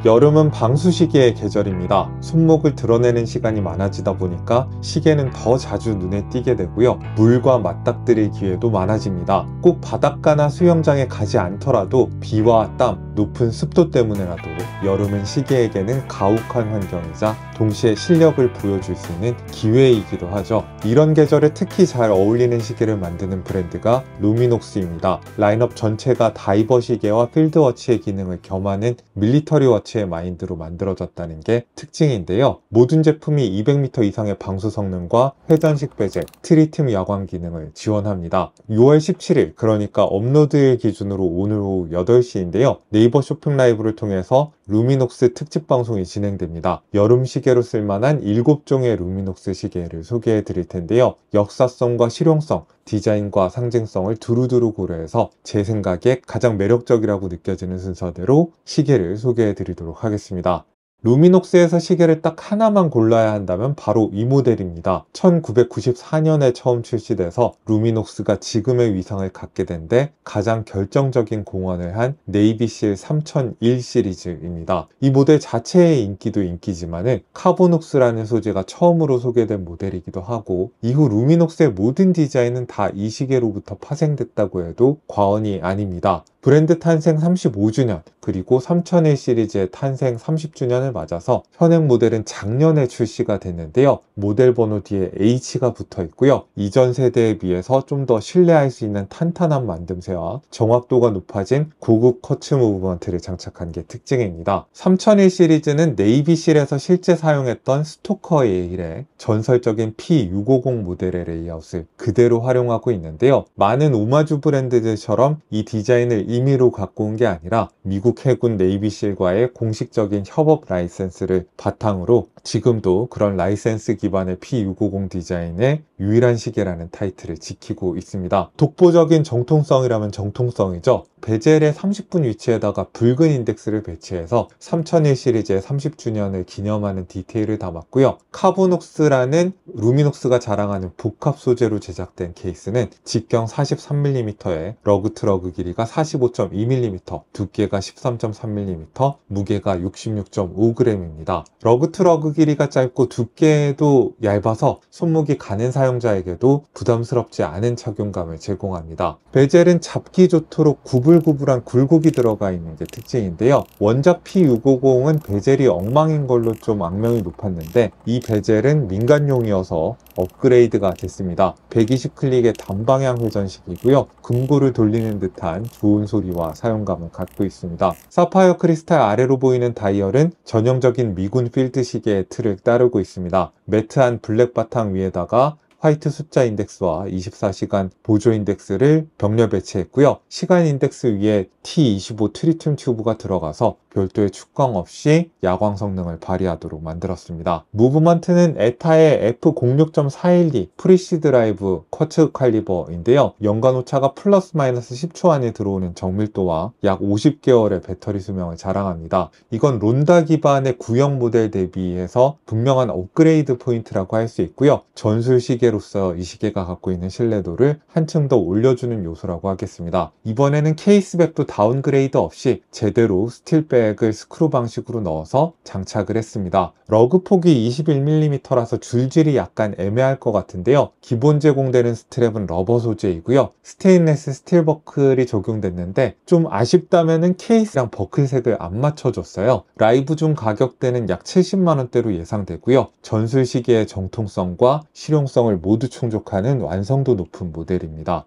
여름은 방수시계의 계절입니다. 손목을 드러내는 시간이 많아지다 보니까 시계는 더 자주 눈에 띄게 되고요. 물과 맞닥뜨릴 기회도 많아집니다. 꼭 바닷가나 수영장에 가지 않더라도 비와 땀, 높은 습도 때문에라도 여름은 시계에게는 가혹한 환경이자 동시에 실력을 보여줄 수 있는 기회이기도 하죠. 이런 계절에 특히 잘 어울리는 시계를 만드는 브랜드가 루미녹스입니다. 라인업 전체가 다이버 시계와 필드워치의 기능을 겸하는 밀리터리 워치의 마인드로 만들어졌다는 게 특징인데요. 모든 제품이 200m 이상의 방수 성능과 회전식 베젤, 트리틈 야광 기능을 지원합니다. 6월 17일, 그러니까 업로드일 기준으로 오늘 오후 8시인데요. 네이버 쇼핑 라이브를 통해서 루미녹스 특집 방송이 진행됩니다. 여름 시계로 쓸만한 7종의 루미녹스 시계를 소개해 드릴 텐데요. 역사성과 실용성, 디자인과 상징성을 두루두루 고려해서 제 생각에 가장 매력적이라고 느껴지는 순서대로 시계를 소개해 드리도록 하겠습니다. 루미녹스에서 시계를 딱 하나만 골라야 한다면 바로 이 모델입니다. 1994년에 처음 출시돼서 루미녹스가 지금의 위상을 갖게 된 데 가장 결정적인 공헌을 한 네이비실 3001 시리즈입니다. 이 모델 자체의 인기도 인기지만은 카보녹스라는 소재가 처음으로 소개된 모델이기도 하고, 이후 루미녹스의 모든 디자인은 다 이 시계로부터 파생됐다고 해도 과언이 아닙니다. 브랜드 탄생 35주년, 그리고 3001 시리즈의 탄생 30주년을 맞아서 현행 모델은 작년에 출시가 됐는데요. 모델 번호 뒤에 H가 붙어 있고요. 이전 세대에 비해서 좀 더 신뢰할 수 있는 탄탄한 만듦새와 정확도가 높아진 고급 쿼츠 무브먼트를 장착한 게 특징입니다. 3001 시리즈는 네이비실에서 실제 사용했던 스토커 A1의 전설적인 P650 모델의 레이아웃을 그대로 활용하고 있는데요. 많은 오마주 브랜드들처럼 이 디자인을 임의로 갖고 온 게 아니라 미국 해군 네이비실과의 공식적인 협업 라이센스를 바탕으로 지금도 그런 라이센스 기반의 P650 디자인의 유일한 시계라는 타이틀을 지키고 있습니다. 독보적인 정통성이라면 정통성이죠. 베젤의 30분 위치에다가 붉은 인덱스를 배치해서 3001 시리즈의 30주년을 기념하는 디테일을 담았고요. 카보녹스라는 루미녹스가 자랑하는 복합 소재로 제작된 케이스는 직경 43mm에 러그투러그 길이가 45.2mm, 두께가 13.3mm, 무게가 66.5g입니다. 러그투러그 길이가 짧고 두께도 얇아서 손목이 가는 사용자에게도 부담스럽지 않은 착용감을 제공합니다. 베젤은 잡기 좋도록 구불구불한 굴곡이 들어가 있는 게 특징인데요. 원작 P650은 베젤이 엉망인 걸로 좀 악명이 높았는데 이 베젤은 민간용이어서 업그레이드가 됐습니다. 120클릭의 단방향 회전식이고요. 금고를 돌리는 듯한 좋은 소리와 사용감을 갖고 있습니다. 사파이어 크리스탈 아래로 보이는 다이얼은 전형적인 미군 필드 시계의 틀을 따르고 있습니다. 매트한 블랙 바탕 위에다가 화이트 숫자 인덱스와 24시간 보조 인덱스를 병렬 배치했고요. 시간 인덱스 위에 T25 트리튬 튜브가 들어가서 별도의 축광 없이 야광 성능을 발휘하도록 만들었습니다. 무브먼트는 에타의 F06.412 프리시 드라이브 쿼츠 칼리버인데요. 연간 오차가 플러스 마이너스 10초 안에 들어오는 정밀도와 약 50개월의 배터리 수명을 자랑합니다. 이건 론다 기반의 구형 모델 대비해서 분명한 업그레이드 포인트라고 할 수 있고요. 전술 시계로서 이 시계가 갖고 있는 신뢰도를 한층 더 올려주는 요소라고 하겠습니다. 이번에는 케이스백도 다운그레이드 없이 제대로 스틸백을 스크루 방식으로 넣어서 장착을 했습니다. 러그 폭이 21mm라서 줄질이 약간 애매할 것 같은데요. 기본 제공되는 스트랩은 러버 소재이고요. 스테인레스 스틸 버클이 적용됐는데 좀 아쉽다면은 케이스랑 버클색을 안 맞춰줬어요. 라이브 중 가격대는 약 70만원대로 예상되고요. 전술 시계의 정통성과 실용성을 모두 충족하는 완성도 높은 모델입니다.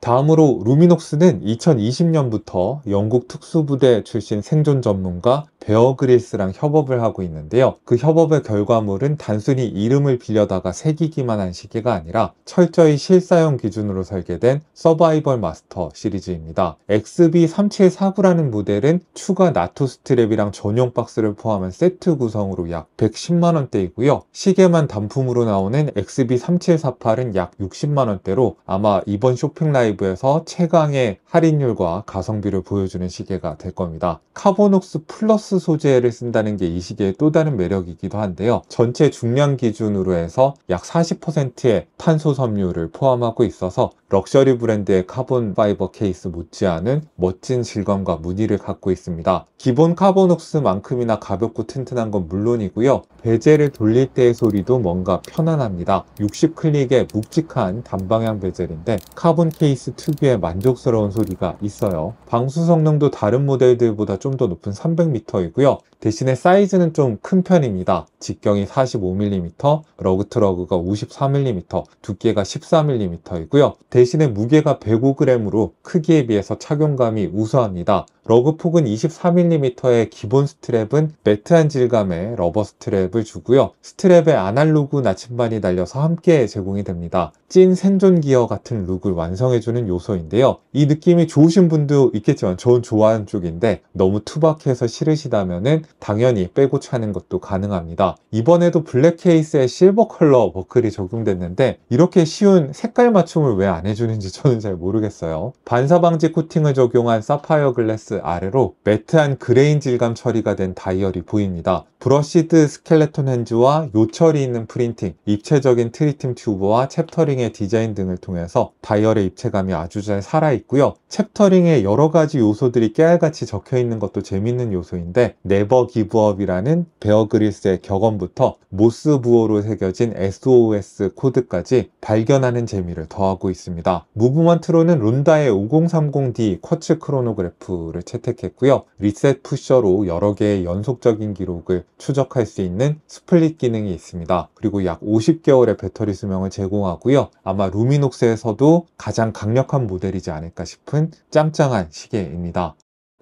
다음으로 루미녹스는 2020년부터 영국 특수부대 출신 생존 전문가 베어 그릴스랑 협업을 하고 있는데요. 그 협업의 결과물은 단순히 이름을 빌려다가 새기기만 한 시계가 아니라 철저히 실사용 기준으로 설계된 서바이벌 마스터 시리즈입니다. XB3749라는 모델은 추가 나토 스트랩이랑 전용 박스를 포함한 세트 구성으로 약 110만원대이고요. 시계만 단품으로 나오는 XB3748은 약 60만원대로 아마 이번 쇼핑 라이브에서 최강의 할인율과 가성비를 보여주는 시계가 될 겁니다. 카보녹스 플러스 소재를 쓴다는 게 이 시계의 또 다른 매력이기도 한데요. 전체 중량 기준으로 해서 약 40%의 탄소 섬유를 포함하고 있어서 럭셔리 브랜드의 카본 파이버 케이스 못지않은 멋진 질감과 무늬를 갖고 있습니다. 기본 카본옥스만큼이나 가볍고 튼튼한 건 물론이고요. 베젤을 돌릴 때의 소리도 뭔가 편안합니다. 60클릭의 묵직한 단방향 베젤인데 카본 케이스 특유의 만족스러운 소리가 있어요. 방수 성능도 다른 모델들보다 좀 더 높은 300m이고요. 대신에 사이즈는 좀 큰 편입니다. 직경이 45mm, 러그트러그가 54mm, 두께가 14mm이고요. 대신에 무게가 105g으로 크기에 비해서 착용감이 우수합니다. 러그폭은 24mm의 기본 스트랩은 매트한 질감의 러버 스트랩을 주고요. 스트랩에 아날로그 나침반이 달려서 함께 제공이 됩니다. 찐 생존 기어 같은 룩을 완성해주는 요소인데요. 이 느낌이 좋으신 분도 있겠지만 저는 좋아하는 쪽인데 너무 투박해서 싫으시다면은 당연히 빼고 차는 것도 가능합니다. 이번에도 블랙 케이스에 실버 컬러 버클이 적용됐는데 이렇게 쉬운 색깔 맞춤을 왜 안 해주는지 저는 잘 모르겠어요. 반사 방지 코팅을 적용한 사파이어 글래스 아래로 매트한 그레인 질감 처리가 된 다이얼이 보입니다. 브러시드 스켈레톤 핸즈와 요철이 있는 프린팅, 입체적인 트리팀 튜브와 챕터링의 디자인 등을 통해서 다이얼의 입체감이 아주 잘 살아있고요. 챕터링에 여러 가지 요소들이 깨알같이 적혀 있는 것도 재밌는 요소인데 네버 기브업이라는 베어 그릴스의 격언부터 모스 부호로 새겨진 SOS 코드까지 발견하는 재미를 더하고 있습니다. 무브먼트로는 론다의 5030D 쿼츠 크로노그래프를 채택했고요. 리셋 푸셔로 여러 개의 연속적인 기록을 추적할 수 있는 스플릿 기능이 있습니다. 그리고 약 50개월의 배터리 수명을 제공하고요. 아마 루미녹스에서도 가장 강력한 모델이지 않을까 싶은 짱짱한 시계입니다.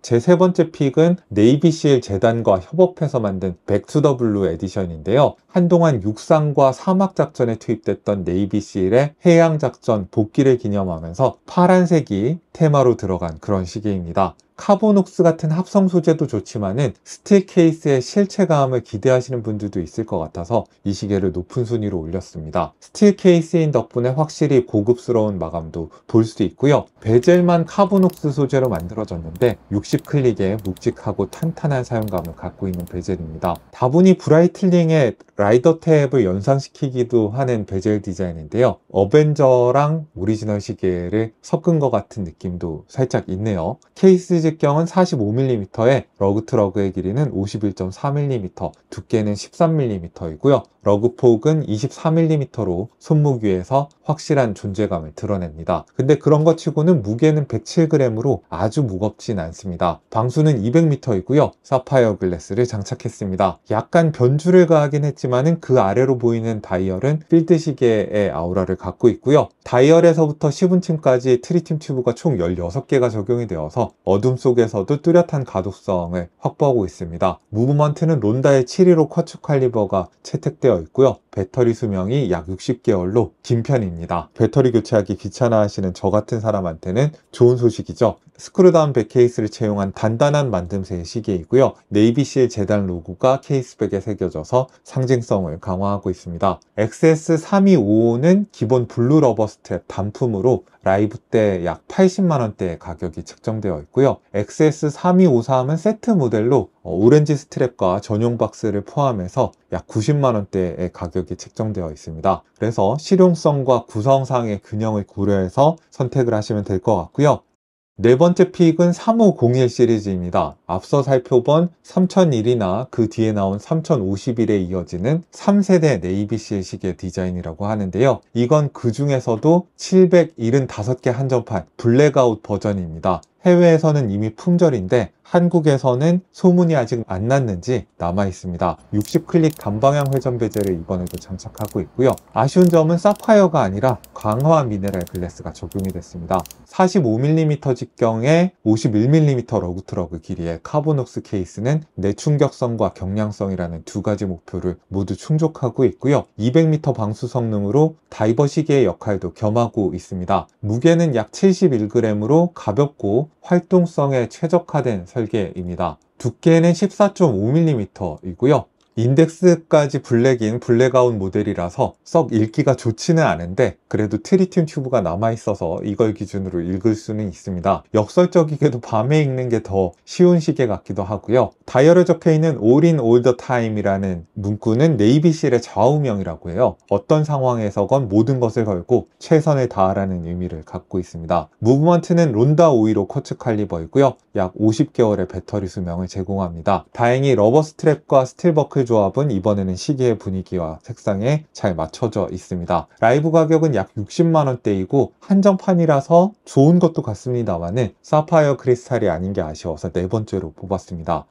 제 세 번째 픽은 네이비실 재단과 협업해서 만든 백투더블루 에디션인데요. 한동안 육상과 사막작전에 투입됐던 네이비실의 해양작전 복귀를 기념하면서 파란색이 테마로 들어간 그런 시계입니다. 카본옥스 같은 합성 소재도 좋지만은 스틸 케이스의 실체감을 기대하시는 분들도 있을 것 같아서 이 시계를 높은 순위로 올렸습니다. 스틸 케이스인 덕분에 확실히 고급스러운 마감도 볼 수 있고요. 베젤만 카본옥스 소재로 만들어졌는데 60클릭의 묵직하고 탄탄한 사용감을 갖고 있는 베젤입니다. 다분히 브라이틀링의 라이더 탭을 연상시키기도 하는 베젤 디자인인데요. 어벤져랑 오리지널 시계를 섞은 것 같은 느낌도 살짝 있네요. 케이스 직경은 45mm에 러그트러그의 길이는 51.4mm, 두께는 13mm이고요. 러그폭은 24mm로 손목 위에서 확실한 존재감을 드러냅니다. 근데 그런 것 치고는 무게는 107g으로 아주 무겁진 않습니다. 방수는 200m이고요. 사파이어 글래스를 장착했습니다. 약간 변주를 가하긴 했지만은 그 아래로 보이는 다이얼은 필드 시계의 아우라를 갖고 있고요. 다이얼에서부터 시분침까지 트리팀 튜브가 총 16개가 적용이 되어서 어둠 속에서도 뚜렷한 가독성을 확보하고 있습니다. 무브먼트는 론다의 715 쿼츠 칼리버가 채택되어 있고요. 배터리 수명이 약 60개월로 긴 편입니다. 배터리 교체하기 귀찮아 하시는 저 같은 사람한테는 좋은 소식이죠. 스크루다운 백 케이스를 채용한 단단한 만듦새의 시계이고요. 네이비실 재단 로고가 케이스백에 새겨져서 상징성을 강화하고 있습니다. XS3255는 기본 블루 러버 스텝 단품으로 라이브 때 약 80만원대의 가격이 책정되어 있고요. XS3253은 세트 모델로 오렌지 스트랩과 전용 박스를 포함해서 약 90만원대의 가격이 책정되어 있습니다. 그래서 실용성과 구성상의 균형을 고려해서 선택을 하시면 될 것 같고요. 네 번째 픽은 3501 시리즈입니다. 앞서 살펴본 3001이나 그 뒤에 나온 3051에 이어지는 3세대 네이비실 시계 디자인이라고 하는데요. 이건 그 중에서도 775개 한정판 블랙아웃 버전입니다. 해외에서는 이미 품절인데 한국에서는 소문이 아직 안 났는지 남아 있습니다. 60클릭 단방향 회전 베젤을 이번에도 장착하고 있고요. 아쉬운 점은 사파이어가 아니라 강화 미네랄 글래스가 적용이 됐습니다. 45mm 직경에 51mm 러그트러그 길이의 카본옥스 케이스는 내충격성과 경량성이라는 두 가지 목표를 모두 충족하고 있고요. 200m 방수 성능으로 다이버 시계의 역할도 겸하고 있습니다. 무게는 약 71g으로 가볍고 활동성에 최적화된 설계입니다. 두께는 14.5mm이고요. 인덱스까지 블랙인 블랙아웃 모델이라서 썩 읽기가 좋지는 않은데 그래도 트리튬 튜브가 남아있어서 이걸 기준으로 읽을 수는 있습니다. 역설적이게도 밤에 읽는 게 더 쉬운 시계 같기도 하고요. 다이얼에 적혀있는 All in all the time이라는 문구는 네이비실의 좌우명이라고 해요. 어떤 상황에서건 모든 것을 걸고 최선을 다하라는 의미를 갖고 있습니다. 무브먼트는 론다 515 쿼츠 칼리버이고요. 약 50개월의 배터리 수명을 제공합니다. 다행히 러버 스트랩과 스틸 버클 조합은 이번에는 시계의 분위기와 색상에 잘 맞춰져 있습니다. 라이브 가격은 약 60만원대이고 한정판이라서 좋은 것도 같습니다만은 사파이어 크리스탈이 아닌 게 아쉬워서 네 번째로 뽑았습니다.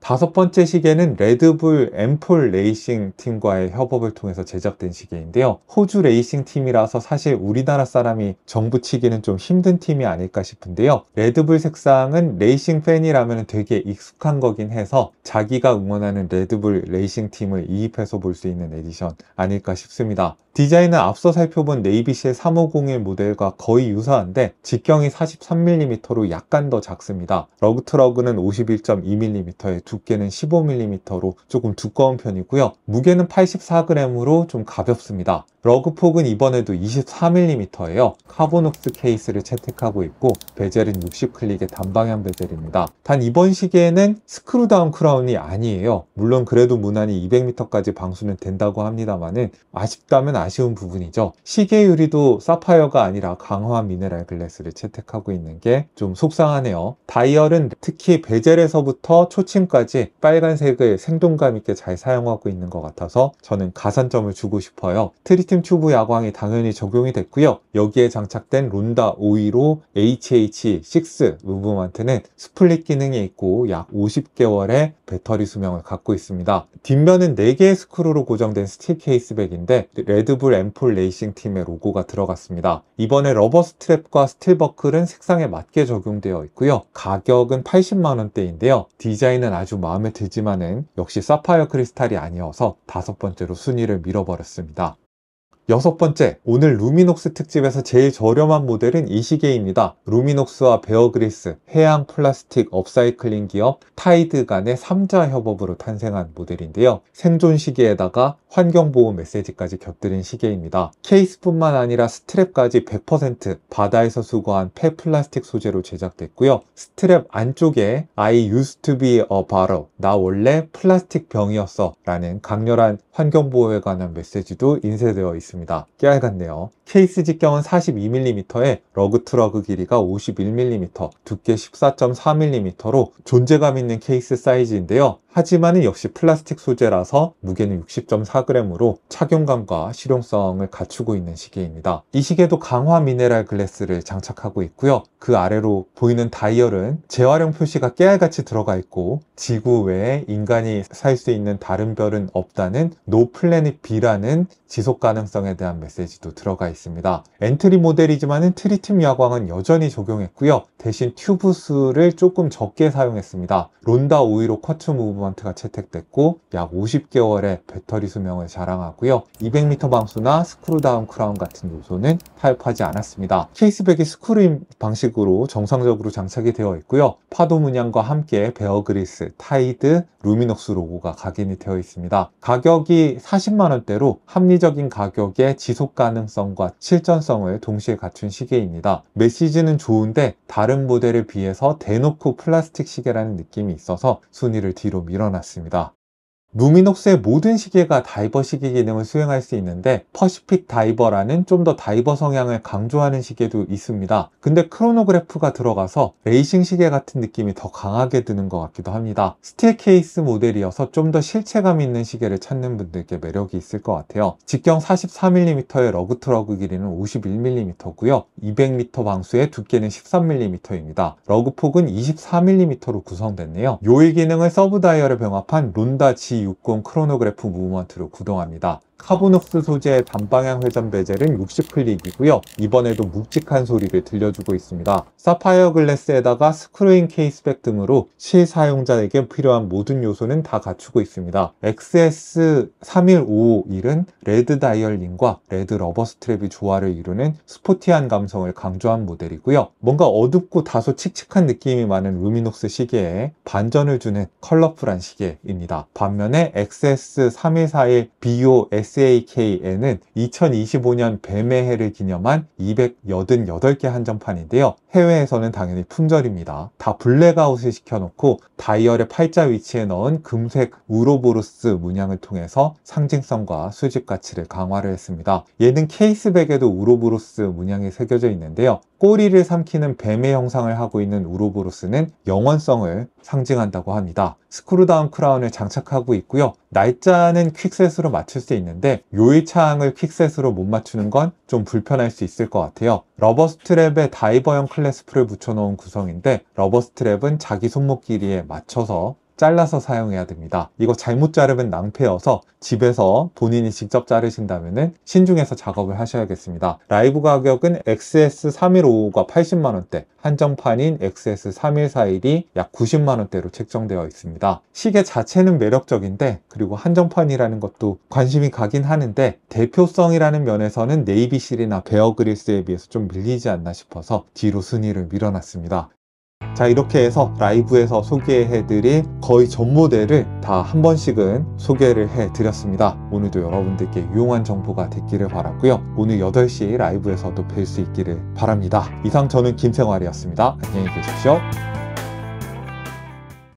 다섯 번째 시계는 레드불 앰폴 레이싱 팀과의 협업을 통해서 제작된 시계인데요. 호주 레이싱 팀이라서 사실 우리나라 사람이 정부 치기는 좀 힘든 팀이 아닐까 싶은데요. 레드불 색상은 레이싱 팬이라면 되게 익숙한 거긴 해서 자기가 응원하는 레드불 레이싱 팀을 이입해서 볼 수 있는 에디션 아닐까 싶습니다. 디자인은 앞서 살펴본 네이비실 3501 모델과 거의 유사한데 직경이 43mm로 약간 더 작습니다. 러그트러그는 51.2mm에 두께는 15mm로 조금 두꺼운 편이고요. 무게는 84g으로 좀 가볍습니다. 러그 폭은 이번에도 24mm예요. 카보녹스 케이스를 채택하고 있고 베젤은 60클릭의 단방향 베젤입니다. 단 이번 시계에는 스크루다운 크라운이 아니에요. 물론 그래도 무난히 200m까지 방수는 된다고 합니다만은 아쉽다면 아쉬운 부분이죠. 시계 유리도 사파이어가 아니라 강화 미네랄 글래스를 채택하고 있는 게 좀 속상하네요. 다이얼은 특히 베젤에서부터 초침까지 빨간색을 생동감 있게 잘 사용하고 있는 것 같아서 저는 가산점을 주고 싶어요. 트리튬 튜브 야광이 당연히 적용이 됐고요. 여기에 장착된 론다 515 HH6 무브먼트는 스플릿 기능이 있고 약 50개월의 배터리 수명을 갖고 있습니다. 뒷면은 4개의 스크루로 고정된 스틸 케이스백인데 레드불 앰폴 레이싱 팀의 로고가 들어갔습니다. 이번에 러버 스트랩과 스틸 버클은 색상에 맞게 적용되어 있고요. 가격은 80만원대인데요. 디자인은 아주 마음에 들지만은 역시 사파이어 크리스탈이 아니어서 다섯 번째로 순위를 밀어버렸습니다. 여섯 번째, 오늘 루미녹스 특집에서 제일 저렴한 모델은 이 시계입니다. 루미녹스와 베어그리스, 해양 플라스틱 업사이클링 기업 타이드 간의 3자 협업으로 탄생한 모델인데요. 생존 시계에다가 환경보호 메시지까지 곁들인 시계입니다. 케이스뿐만 아니라 스트랩까지 100% 바다에서 수거한 폐플라스틱 소재로 제작됐고요. 스트랩 안쪽에 I used to be a bottle, 나 원래 플라스틱 병이었어 라는 강렬한 환경보호에 관한 메시지도 인쇄되어 있습니다. 깨알같네요. 케이스 직경은 42mm에 러그트러그 길이가 51mm, 두께 14.4mm로 존재감 있는 케이스 사이즈인데요. 하지만 역시 플라스틱 소재라서 무게는 60.4g으로 착용감과 실용성을 갖추고 있는 시계입니다. 이 시계도 강화 미네랄 글래스를 장착하고 있고요. 그 아래로 보이는 다이얼은 재활용 표시가 깨알같이 들어가 있고 지구 외에 인간이 살 수 있는 다른 별은 없다는 No Planet B라는 지속 가능성에 대한 메시지도 들어가 있습니다. 엔트리 모델이지만 트리튬 야광은 여전히 적용했고요. 대신 튜브 수를 조금 적게 사용했습니다. 론다 515 쿼츠 무브먼트가 채택됐고 약 50개월의 배터리 수명을 자랑하고요. 200m 방수나 스크루다운 크라운 같은 요소는 타협하지 않았습니다. 케이스백이 스크루 방식으로 정상적으로 장착이 되어 있고요. 파도 문양과 함께 베어그리스, 타이드, 루미녹스 로고가 각인이 되어 있습니다. 가격이 40만원대로 합리적인 가격에 지속 가능성과 실전성을 동시에 갖춘 시계입니다. 메시지는 좋은데 다른 모델에 비해서 대놓고 플라스틱 시계라는 느낌이 있어서 순위를 뒤로 밀어놨습니다. 루미녹스의 모든 시계가 다이버 시계 기능을 수행할 수 있는데 퍼시픽 다이버라는 좀 더 다이버 성향을 강조하는 시계도 있습니다. 근데 크로노그래프가 들어가서 레이싱 시계 같은 느낌이 더 강하게 드는 것 같기도 합니다. 스틸 케이스 모델이어서 좀 더 실체감 있는 시계를 찾는 분들께 매력이 있을 것 같아요. 직경 44mm의 러그트러그 길이는 51mm고요. 200m 방수의 두께는 13mm입니다. 러그폭은 24mm로 구성됐네요. 요일 기능을 서브 다이얼에 병합한 론다 G60 크로노그래프 무브먼트로 구동합니다. 카보녹스 소재의 단방향 회전 베젤은 60클릭이고요. 이번에도 묵직한 소리를 들려주고 있습니다. 사파이어 글래스에다가 스크루잉 케이스백 등으로 실사용자에게 필요한 모든 요소는 다 갖추고 있습니다. XS31551은 레드 다이얼링과 레드 러버 스트랩이 조화를 이루는 스포티한 감성을 강조한 모델이고요. 뭔가 어둡고 다소 칙칙한 느낌이 많은 루미녹스 시계에 반전을 주는 컬러풀한 시계입니다. 반면에 XS3141 BO SAK에는 2025년 뱀의 해를 기념한 288개 한정판인데요. 해외에서는 당연히 품절입니다. 다 블랙아웃을 시켜놓고 다이얼의 팔자 위치에 넣은 금색 우로보로스 문양을 통해서 상징성과 수집 가치를 강화를 했습니다. 얘는 케이스백에도 우로보로스 문양이 새겨져 있는데요. 꼬리를 삼키는 뱀의 형상을 하고 있는 우로보로스는 영원성을 상징한다고 합니다. 스크루다운 크라운을 장착하고 있고요. 날짜는 퀵셋으로 맞출 수 있는데 요일차항을 퀵셋으로 못 맞추는 건 좀 불편할 수 있을 것 같아요. 러버 스트랩에 다이버형 클래스프를 붙여놓은 구성인데 러버 스트랩은 자기 손목 길이에 맞춰서 잘라서 사용해야 됩니다. 이거 잘못 자르면 낭패여서 집에서 본인이 직접 자르신다면 신중해서 작업을 하셔야겠습니다. 라이브 가격은 XS3155가 80만원대, 한정판인 XS3141이 약 90만원대로 책정되어 있습니다. 시계 자체는 매력적인데 그리고 한정판이라는 것도 관심이 가긴 하는데 대표성이라는 면에서는 네이비실이나 베어그릴스에 비해서 좀 밀리지 않나 싶어서 뒤로 순위를 밀어놨습니다. 자, 이렇게 해서 라이브에서 소개해드릴 거의 전 모델을 다 한 번씩은 소개를 해드렸습니다. 오늘도 여러분들께 유용한 정보가 됐기를 바라고요. 오늘 8시 라이브에서도 뵐 수 있기를 바랍니다. 이상 저는 김생활이었습니다. 안녕히 계십시오.